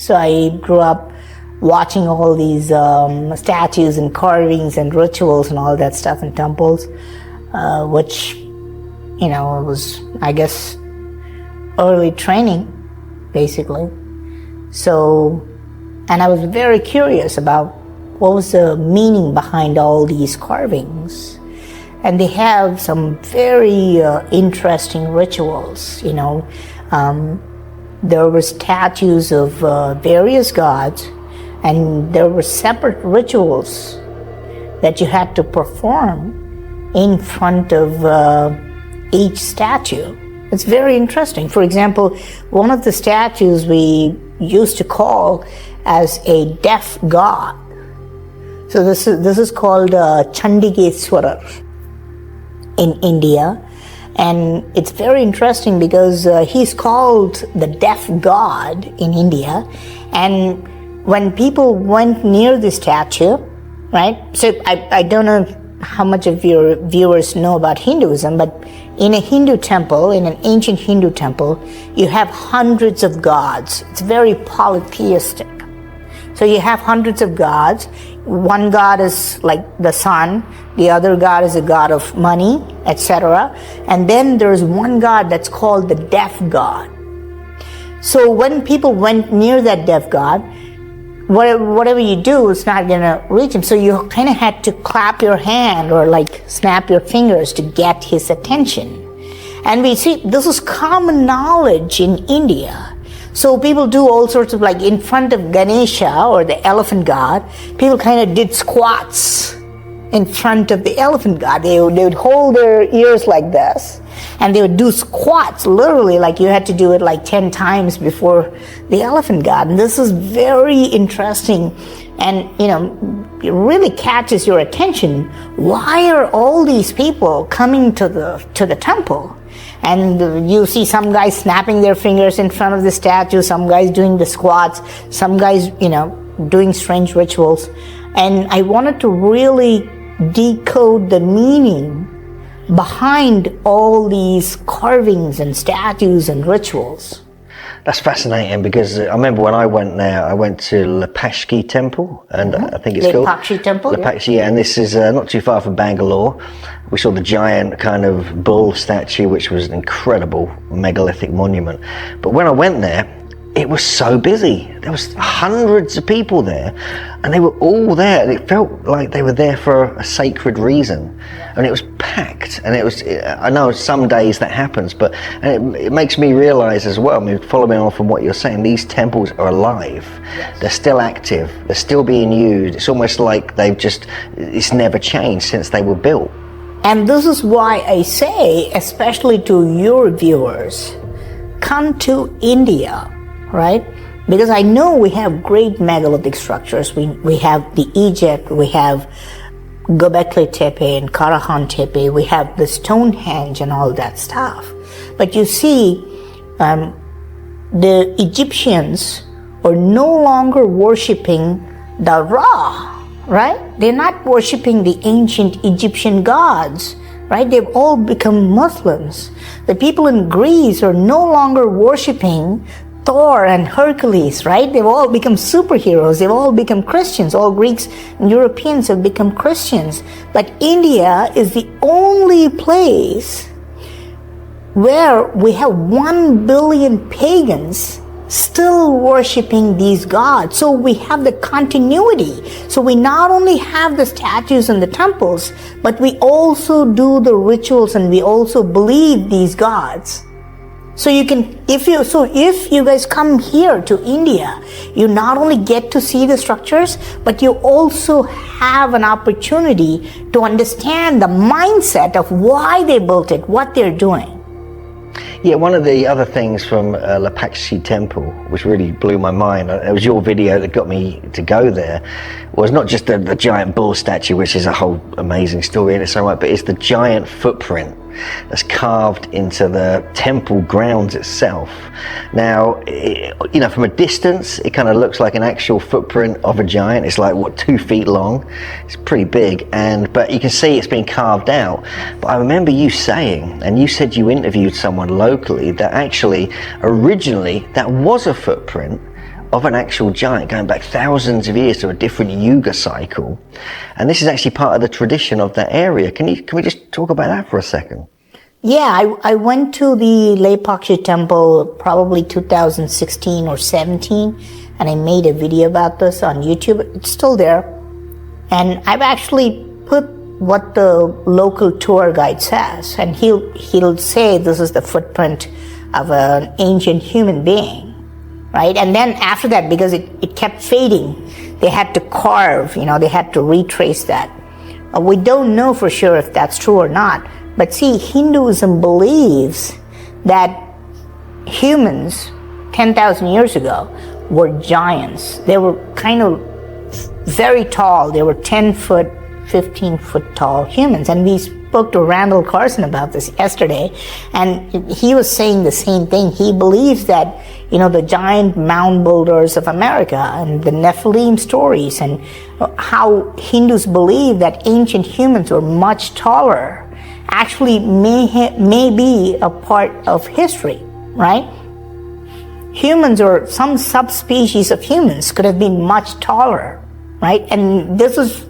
So I grew up watching all these statues and carvings and rituals and all that stuff in temples, which, was, I guess, early training, basically. So, and I was very curious about what was the meaning behind all these carvings. And they have some very interesting rituals, There were statues of various gods, and there were separate rituals that you had to perform in front of each statue. It's very interesting. For example, one of the statues we used to call as a deaf god. So this is called Chandigar in India, and it's very interesting because he's called the deaf god in India, and when people went near the statue, right? So I don't know how much of your viewers know about Hinduism, but in a Hindu temple, in an ancient Hindu temple, you have hundreds of gods. It's very polytheistic. So you have hundreds of gods. One god is like the sun, the other god is a god of money, etc. And then there's one god that's called the deaf god. So when people went near that deaf god, whatever you do, it's not going to reach him. So you kind of had to clap your hand or like snap your fingers to get his attention. And we see this is common knowledge in India. So people do all sorts of, like in front of Ganesha or the elephant god, people kind of did squats in front of the elephant god. They would hold their ears like this, and they would do squats, literally, like you had to do it like 10 times before the elephant god. And this is very interesting, and it really catches your attention. Why are all these people coming to the temple? And you see some guys snapping their fingers in front of the statue, some guys doing the squats, some guys, doing strange rituals. And I wanted to really decode the meaning behind all these carvings and statues and rituals. That's fascinating, because I remember when I went there, I went to Lepakshi Temple, and I think it's called Lepakshi Temple. Lepakshi, yeah, and this is not too far from Bangalore. We saw the giant kind of bull statue, which was an incredible megalithic monument. But when I went there, it was so busy. There was hundreds of people there, and they were all there. It felt like they were there for a sacred reason, and it was packed. And it was, I know some days that happens, but it makes me realize as well, following on from what you're saying, these temples are alive. Yes. They're still active. They're still being used. It's almost like it's never changed since they were built. And this is why I say, especially to your viewers, come to India, right? Because I know we have great megalithic structures. We have the Egypt, we have Göbekli Tepe and Karahan Tepe, we have the Stonehenge and all that stuff. But you see, the Egyptians are no longer worshipping the Ra, right? They're not worshipping the ancient Egyptian gods, right? They've all become Muslims. The people in Greece are no longer worshipping Thor and Hercules, right? They've all become superheroes. They've all become Christians. All Greeks and Europeans have become Christians. But India is the only place where we have 1 billion pagans still worshipping these gods. So we have the continuity. So we not only have the statues and the temples, but we also do the rituals, and we also believe these gods. So if you guys come here to India, you not only get to see the structures, but you also have an opportunity to understand the mindset of why they built it, what they're doing. Yeah, one of the other things from Lepakshi Temple, which really blew my mind, it was your video that got me to go there, was not just the giant bull statue, which is a whole amazing story in its own right, but it's the giant footprint that's carved into the temple grounds itself. Now, from a distance, it kind of looks like an actual footprint of a giant. It's like, 2 feet long? It's pretty big, but you can see it's been carved out. But I remember you saying, and you said you interviewed someone locally, that actually, originally, that was a footprint of an actual giant going back thousands of years to a different yuga cycle. And this is actually part of the tradition of that area. Can we just talk about that for a second? Yeah, I went to the Leipakshi temple probably 2016 or 17, and I made a video about this on YouTube. It's still there. And I've actually put what the local tour guide says, and he'll say this is the footprint of an ancient human being, right? And then after that, because it kept fading, they had to carve, they had to retrace that. We don't know for sure if that's true or not. But see, Hinduism believes that humans 10,000 years ago were giants. They were kind of very tall. They were 10 foot, 15 foot tall humans. And we spoke to Randall Carson about this yesterday, and he was saying the same thing. He believes that, the giant mound builders of America and the Nephilim stories and how Hindus believe that ancient humans were much taller actually may be a part of history, right? Humans or some subspecies of humans could have been much taller, right? And this is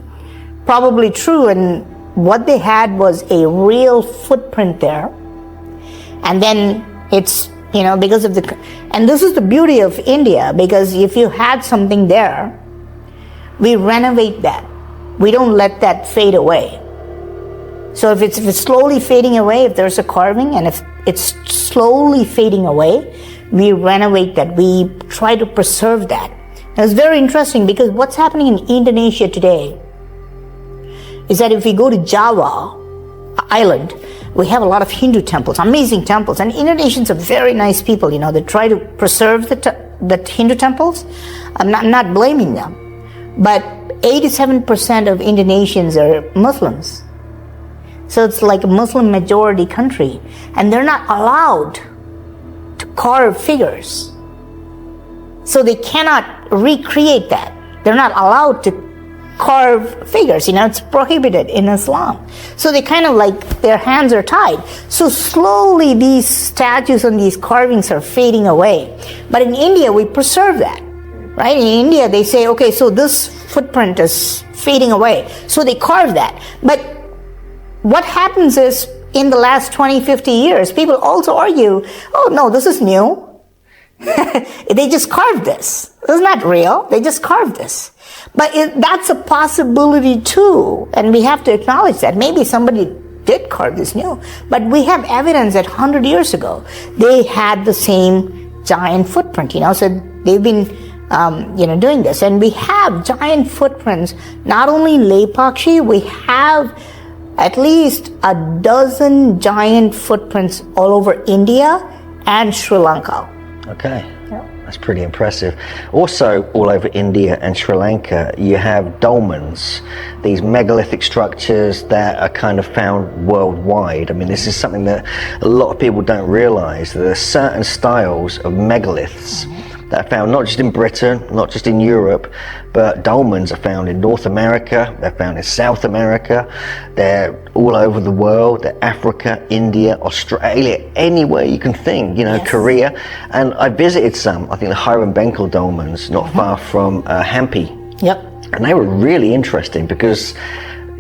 probably true, and what they had was a real footprint there. And then it's, because of and this is the beauty of India, because if you had something there, we renovate that. We don't let that fade away. So if it's slowly fading away, if there's a carving and if it's slowly fading away, we renovate that. We try to preserve that. And it's very interesting because what's happening in Indonesia today is that if we go to Java Island, we have a lot of Hindu temples, amazing temples. And Indonesians are very nice people, they try to preserve the Hindu temples. I'm not blaming them. But 87% of Indonesians are Muslims. So it's like a Muslim majority country, and they're not allowed to carve figures. So they cannot recreate that. They're not allowed to carve figures, it's prohibited in Islam. So they kind of like, their hands are tied. So slowly these statues and these carvings are fading away. But in India, we preserve that, right? In India, they say, okay, so this footprint is fading away. So they carve that. But what happens is, in the last 20, 50 years, people also argue, oh no, this is new. They just carved this. This is not real. They just carved this. But that's a possibility too. And we have to acknowledge that. Maybe somebody did carve this new. But we have evidence that 100 years ago, they had the same giant footprint, So they've been, doing this. And we have giant footprints, not only in Leipakshi, we have at least a dozen giant footprints all over India and Sri Lanka. Okay, that's pretty impressive. Also, all over India and Sri Lanka, you have dolmens, these megalithic structures that are kind of found worldwide. I mean, this is something that a lot of people don't realize, that there are certain styles of megaliths that are found not just in Britain, not just in Europe, but dolmens are found in North America, they're found in South America, they're all over the world, they're Africa, India, Australia, anywhere you can think, Yes. Korea. And I visited some, I think the Hiram Benkel dolmens, not far from Hampi. Yep. And they were really interesting because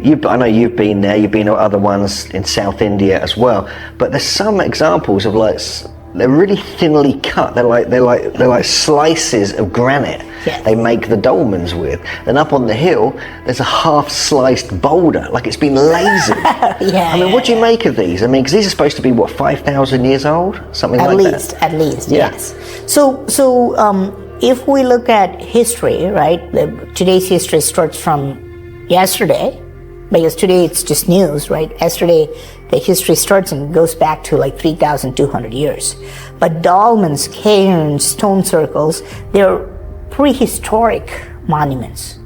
I know you've been there, you've been to other ones in South India as well, but there's some examples of they're really thinly cut. They're like slices of granite. Yes. They make the dolmens with. Then up on the hill, there's a half-sliced boulder, like it's been lasered. Yeah. I mean, what do you make of these? I mean, because these are supposed to be 5,000 years old, something like that. At least, yeah. Yes. So if we look at history, right? Today's history starts from yesterday, because today it's just news, right? Yesterday, the history starts and goes back to 3,200 years. But dolmens, cairns, stone circles, they're prehistoric monuments,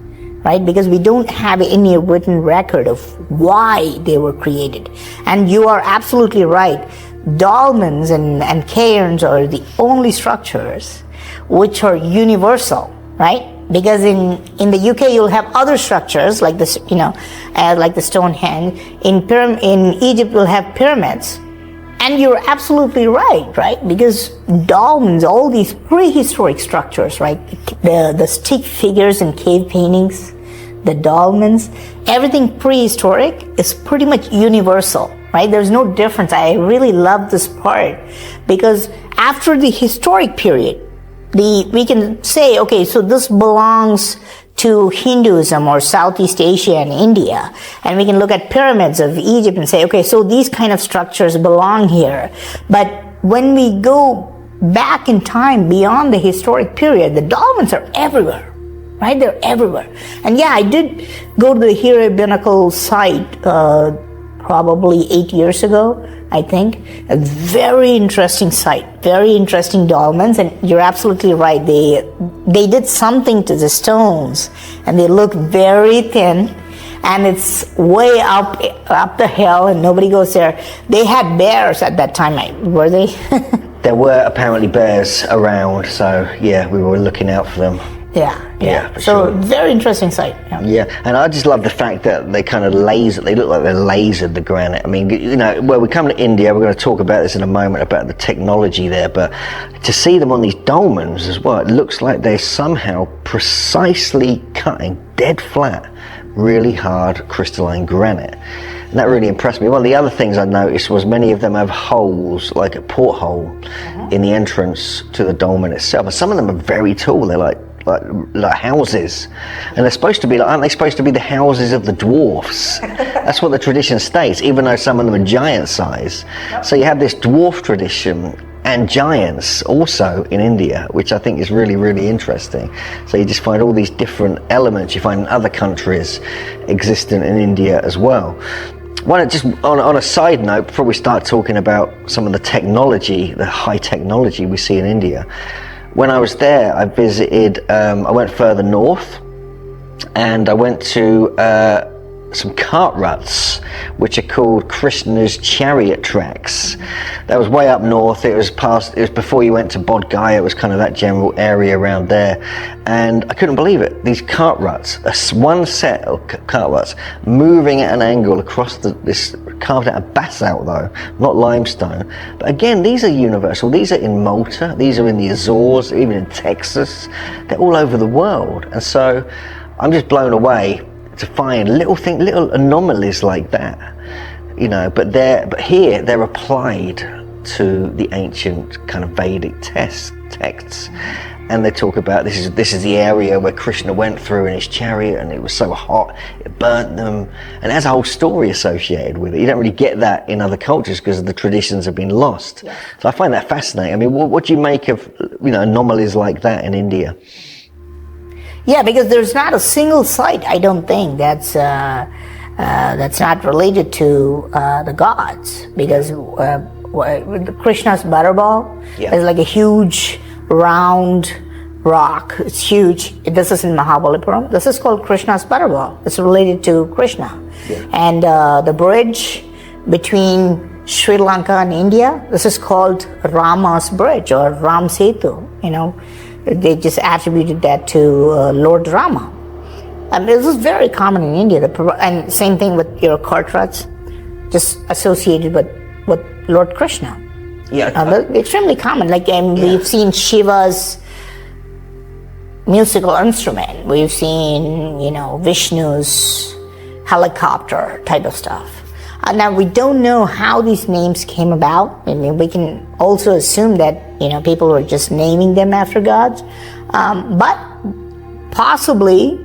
right? Because we don't have any written record of why they were created. And you are absolutely right. Dolmens and cairns are the only structures which are universal, right? Because in the UK you'll have other structures like this, like the Stonehenge. In Egypt you'll have pyramids, And you're absolutely right? Because dolmens, all these prehistoric structures, right? The stick figures in cave paintings, the dolmens, everything prehistoric is pretty much universal, right? There's no difference. I really love this part because after the historic period, we can say, okay, so this belongs to Hinduism or Southeast Asia and India. And we can look at pyramids of Egypt and say, okay, so these kind of structures belong here. But when we go back in time beyond the historic period, the dolmens are everywhere, right? They're everywhere. And yeah, I did go to the Hira site probably 8 years ago, I think. A very interesting site, very interesting dolmens, and you're absolutely right. They did something to the stones, and they look very thin, and it's way up the hill, and nobody goes there. They had bears at that time, were they? There were apparently bears around, so yeah, we were looking out for them. Yeah. For so sure. Very interesting site. Yeah, and I just love the fact that they kind of they look like they lasered the granite. I mean, you know, where we come to India, we're going to talk about this in a moment about the technology there, but to see them on these dolmens as well, it looks like they're somehow precisely cutting dead flat, really hard crystalline granite. And that really impressed me. One of the other things I noticed was many of them have holes, like a porthole in the entrance to the dolmen itself. And some of them are very tall. They're like houses, and they're supposed to be like, aren't they supposed to be the houses of the dwarfs? That's what the tradition states, even though some of them are giant size. So you have this dwarf tradition and giants also in India, which I think is really, really interesting. So you just find all these different elements you find in other countries existent in India as well. Why don't just on a side note, before we start talking about some of the technology, the high technology we see in India, when I was there, I visited, I went further north, and I went to some cart ruts, which are called Krishna's chariot tracks. That was way up north. It was before you went to Bodh Gaya. It was kind of that general area around there, and I couldn't believe it. These cart ruts, one set of cart ruts, moving at an angle across this carved out of basalt though, not limestone. But again, these are universal. These are in Malta. These are in the Azores, even in Texas. They're all over the world, and so I'm just blown away to find little anomalies like that, you know. But here they're applied to the ancient kind of Vedic texts, and they talk about this is the area where Krishna went through in his chariot, and it was so hot it burnt them, and there's a whole story associated with it. You don't really get that in other cultures because the traditions have been lost. Yeah. So I find that fascinating. I mean, what do you make of, you know, anomalies like that in India? Yeah, because there's not a single site, I don't think, that's not related to the gods. Because Krishna's butterball is like a huge round rock. It's huge. This is in Mahabalipuram. This is called Krishna's butterball. It's related to Krishna. Yeah. And the bridge between Sri Lanka and India, this is called Rama's bridge or Ram Setu, you know. They just attributed that to Lord Rama. And this is very common in India. And same thing with your cart ruts, just associated with Lord Krishna. Yeah, extremely common. Like we've seen Shiva's musical instrument. We've seen, you know, Vishnu's helicopter type of stuff. Now, we don't know how these names came about. I mean, we can also assume that, you know, people were just naming them after gods. But possibly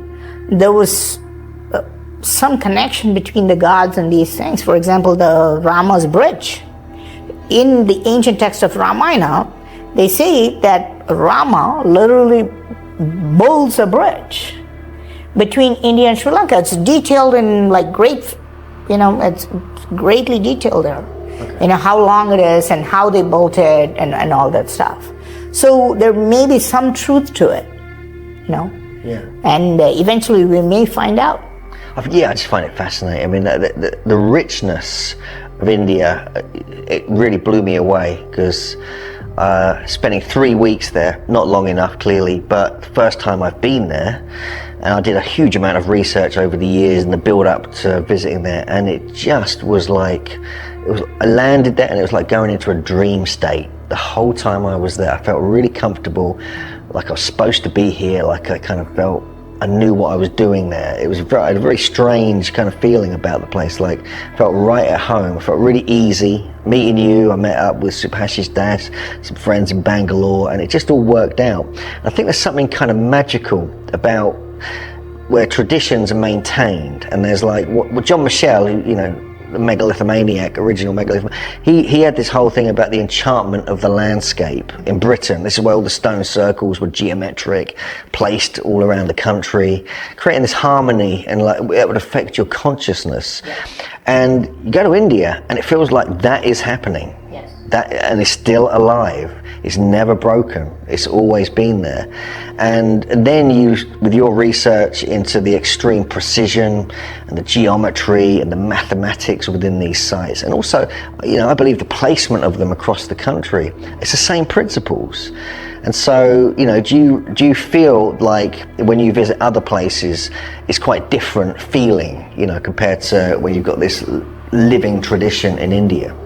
there was some connection between the gods and these things. For example, the Rama's bridge. In the ancient text of Ramayana, they say that Rama literally builds a bridge between India and Sri Lanka. It's detailed in like great, you know, it's greatly detailed there. Okay. You know, how long it is and how they built it and all that stuff. So there may be some truth to it, you know. Yeah. And eventually we may find out. Yeah, I just find it fascinating. I mean, the richness of India, it really blew me away because spending 3 weeks there. Not long enough, clearly, but the first time I've been there. And I did a huge amount of research over the years and the build up to visiting there, and it just was like, I landed there and it was like going into a dream state. The whole time I was there, I felt really comfortable, like I was supposed to be here, like I kind of felt I knew what I was doing there. It was a very strange kind of feeling about the place, like I felt right at home. I felt really easy. Meeting you, I met up with Subhash's dad, some friends in Bangalore, and it just all worked out. And I think there's something kind of magical about where traditions are maintained, and there's like what John Michel, you know, the megalithomaniac, original megalith, he had this whole thing about the enchantment of the landscape in Britain. This is where all the stone circles were geometric, placed all around the country, creating this harmony, and like it would affect your consciousness. Yes. And you go to India and it feels like that is happening. Yes. That, and it's still alive. It's never broken. It's always been there. And then you, with your research into the extreme precision and the geometry and the mathematics within these sites, and also, you know, I believe the placement of them across the country, it's the same principles. And so, you know, do you feel like when you visit other places, it's quite different feeling, you know, compared to when you've got this living tradition in India?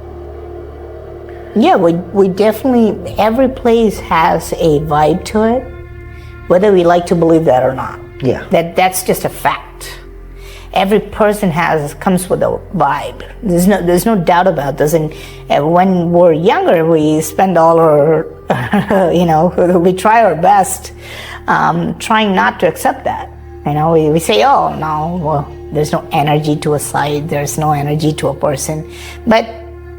Yeah, we definitely, every place has a vibe to it, whether we like to believe that or not. Yeah. That's just a fact. Every person comes with a vibe. There's no doubt about this. And when we're younger, we spend all our, you know, we try our best, trying not to accept that. You know, we say, oh no, well, there's no energy to a site, there's no energy to a person. But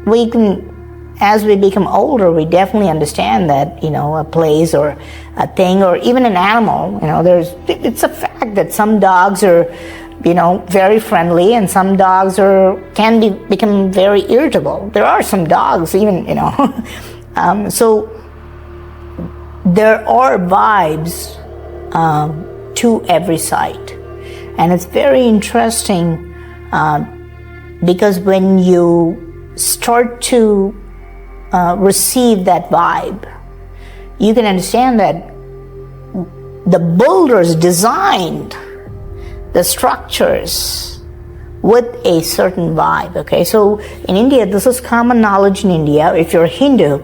we can, as we become older, we definitely understand that, you know, a place or a thing or even an animal, you know, it's a fact that some dogs are, you know, very friendly, and some dogs can become very irritable. There are some dogs even, you know. So there are vibes to every site. And it's very interesting because when you start to receive that vibe, you can understand that the builders designed the structures with a certain vibe. Okay, so in India, this is common knowledge in India. If you're Hindu,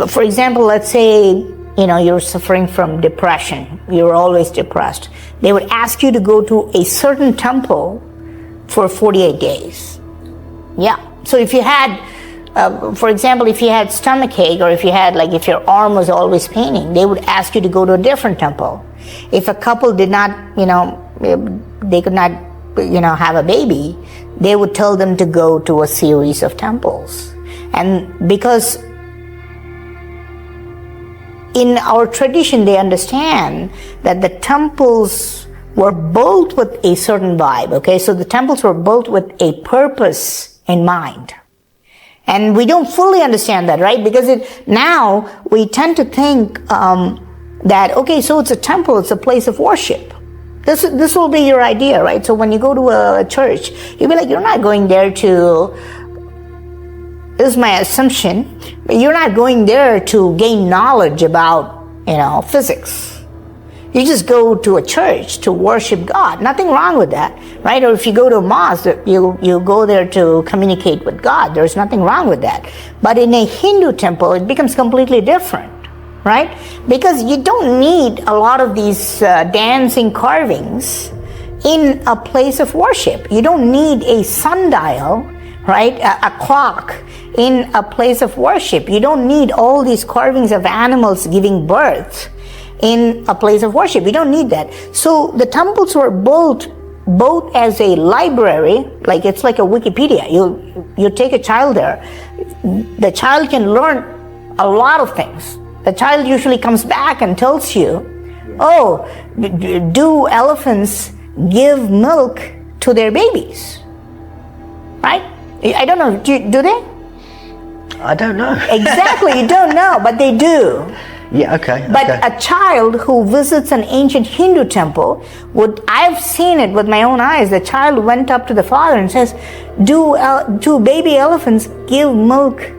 for example, let's say, you know, you're suffering from depression, you're always depressed, they would ask you to go to a certain temple for 48 days. Yeah, so if you had for example, if you had stomachache, or if your arm was always paining, they would ask you to go to a different temple. If a couple did not, you know, they could not, you know, have a baby, they would tell them to go to a series of temples. And because in our tradition, they understand that the temples were built with a certain vibe, okay? So the temples were built with a purpose in mind. And we don't fully understand that, right? Because now we tend to think that, okay, so it's a temple, it's a place of worship. This will be your idea, right? So when you go to a church, you'll be like, you're not going there to, this is my assumption, but you're not going there to gain knowledge about, you know, physics. You just go to a church to worship God. Nothing wrong with that, right? Or if you go to a mosque, you go there to communicate with God. There's nothing wrong with that. But in a Hindu temple, it becomes completely different, right? Because you don't need a lot of these dancing carvings in a place of worship. You don't need a sundial, right? A clock in a place of worship. You don't need all these carvings of animals giving birth in a place of worship. You don't need that. So the temples were built both as a library, like it's like a Wikipedia. You take a child there, the child can learn a lot of things. The child usually comes back and tells you, oh, do elephants give milk to their babies? Right? I don't know, do they? I don't know. Exactly, you don't know, but they do. Yeah, okay. But a child who visits an ancient Hindu temple I've seen it with my own eyes. The child went up to the father and says, do baby elephants give milk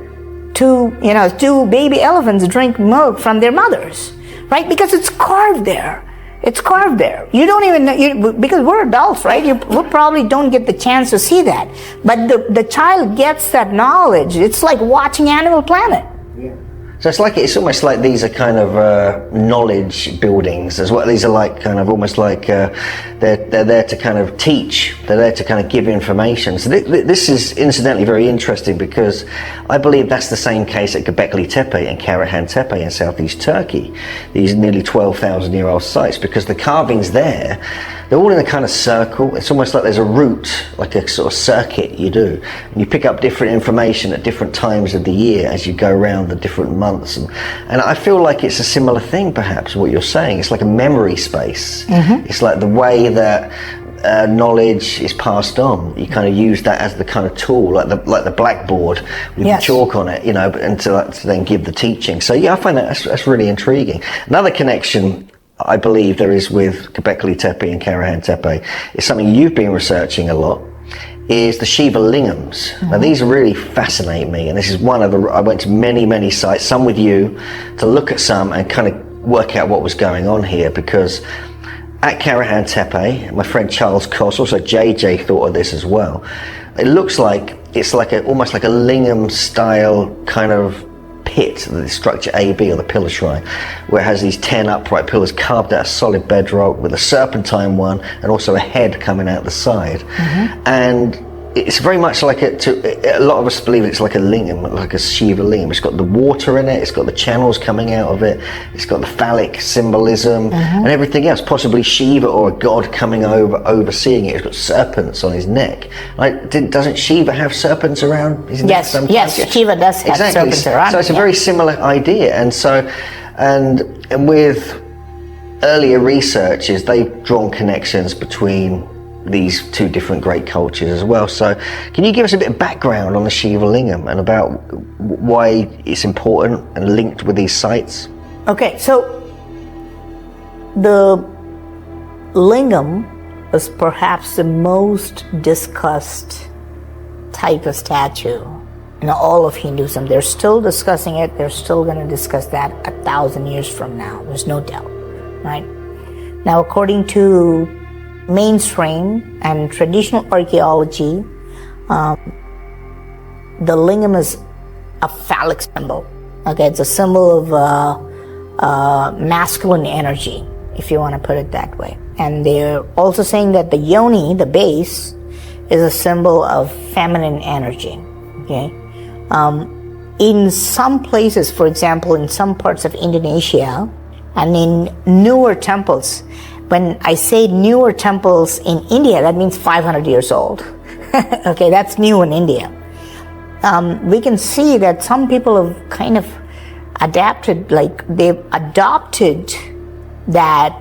two baby elephants drink milk from their mothers, right? Because it's carved there. It's carved there. You don't even know, because we're adults, right? We probably don't get the chance to see that. But the child gets that knowledge. It's like watching Animal Planet. Yeah. So it's almost like these are kind of knowledge buildings as well. These are like kind of almost like they're there to kind of teach. They're there to kind of give information. So this is incidentally very interesting because I believe that's the same case at Göbekli Tepe and Karahan Tepe in southeast Turkey. These nearly 12,000-year-old sites, because the carvings there, they're all in a kind of circle. It's almost like there's a route, like a sort of circuit you do. And you pick up different information at different times of the year as you go around the different months. And I feel like it's a similar thing, perhaps, what you're saying. It's like a memory space. Mm-hmm. It's like the way that knowledge is passed on. You kind of use that as the kind of tool, like the blackboard with the chalk on it, and to then give the teaching. So yeah, I find that's really intriguing. Another connection I believe there is with Göbekli Tepe and Karahan Tepe is something you've been researching a lot, is the Shiva lingams. Mm-hmm. Now these really fascinate me, and this is one of I went to many sites, some with you, to look at some and kind of work out what was going on here, because at Karahan Tepe, my friend Charles Koss, also JJ, thought of this as well. It looks like it's like almost like a lingam style kind of pit, the structure AB, or the pillar shrine, where it has these 10 upright pillars carved out of solid bedrock with a serpentine one and also a head coming out the side. Mm-hmm. And it's very much like a lot of us believe it's like a lingam, like a Shiva lingam. It's got the water in it, it's got the channels coming out of it, it's got the phallic symbolism, and everything else, possibly Shiva or a god coming over overseeing it. It's got serpents on his neck. Like, doesn't Shiva have serpents around his neck sometimes? Yes, Shiva does have serpents around. So it's a very similar idea. And so and with earlier researchers, they've drawn connections between these two different great cultures as well. So can you give us a bit of background on the Shiva lingam and about why it's important and linked with these sites? Okay, so the lingam is perhaps the most discussed type of statue in all of Hinduism. They're still discussing it. They're still going to discuss that 1,000 years from now. There's no doubt, right? Now, according to mainstream and traditional archaeology, the lingam is a phallic symbol. Okay, it's a symbol of masculine energy, if you want to put it that way. And they're also saying that the yoni, the base, is a symbol of feminine energy. Okay, in some places, for example, in some parts of Indonesia and in newer temples. When I say newer temples in India, that means 500 years old. Okay, that's new in India. We can see that some people have kind of adapted, like they've adopted that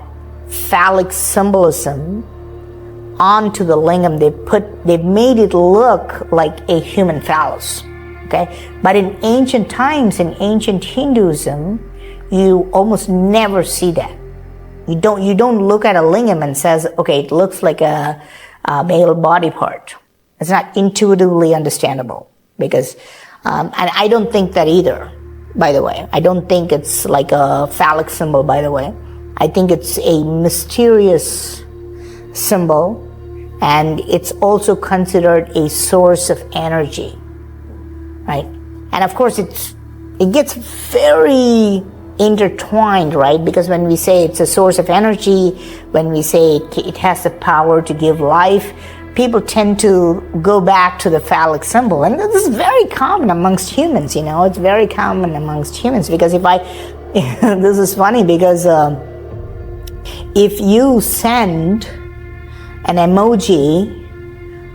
phallic symbolism onto the lingam. They've made it look like a human phallus. Okay, but in ancient times, in ancient Hinduism, you almost never see that. You don't look at a lingam and says, okay, it looks like a male body part. It's not intuitively understandable, because, and I don't think that either, by the way. I don't think it's like a phallic symbol, by the way. I think it's a mysterious symbol, and it's also considered a source of energy, right? And of course, it gets very intertwined, right? Because when we say it's a source of energy, when we say it has the power to give life, people tend to go back to the phallic symbol. And this is very common amongst humans, it's very common amongst humans. Because this is funny, because if you send an emoji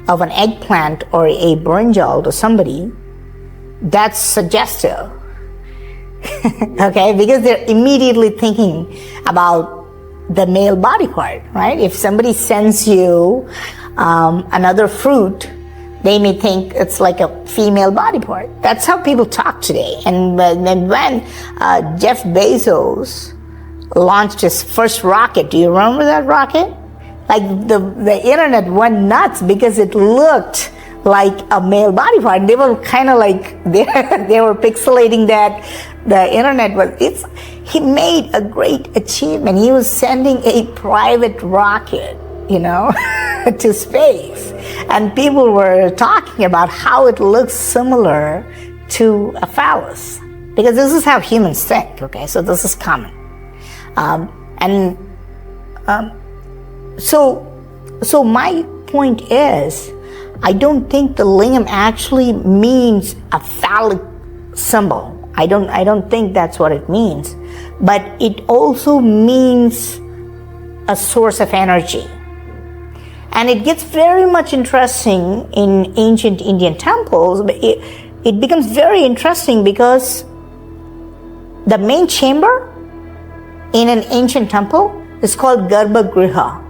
of an eggplant or a brinjal to somebody, that's suggestive. Okay, because they're immediately thinking about the male body part, right? If somebody sends you another fruit, they may think it's like a female body part. That's how people talk today. And when Jeff Bezos launched his first rocket, do you remember that rocket? Like the internet went nuts because it looked like a male body part. They were kind of like, they were pixelating that. The internet was, he made a great achievement. He was sending a private rocket, to space. And people were talking about how it looks similar to a phallus. Because this is how humans think, okay? So this is common. So my point is, I don't think the lingam actually means a phallic symbol. I don't think that's what it means. But it also means a source of energy. And it gets very much interesting in ancient Indian temples. But it becomes very interesting because the main chamber in an ancient temple is called Garbhagriha.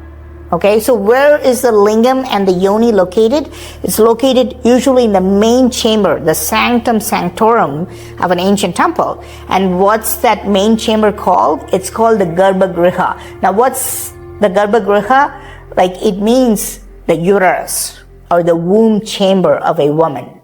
Okay, so where is the lingam and the yoni located? It's located usually in the main chamber, the sanctum sanctorum of an ancient temple. And what's that main chamber called? It's called the Garbhagriha. Now what's the Garbhagriha? Like, it means the uterus or the womb chamber of a woman.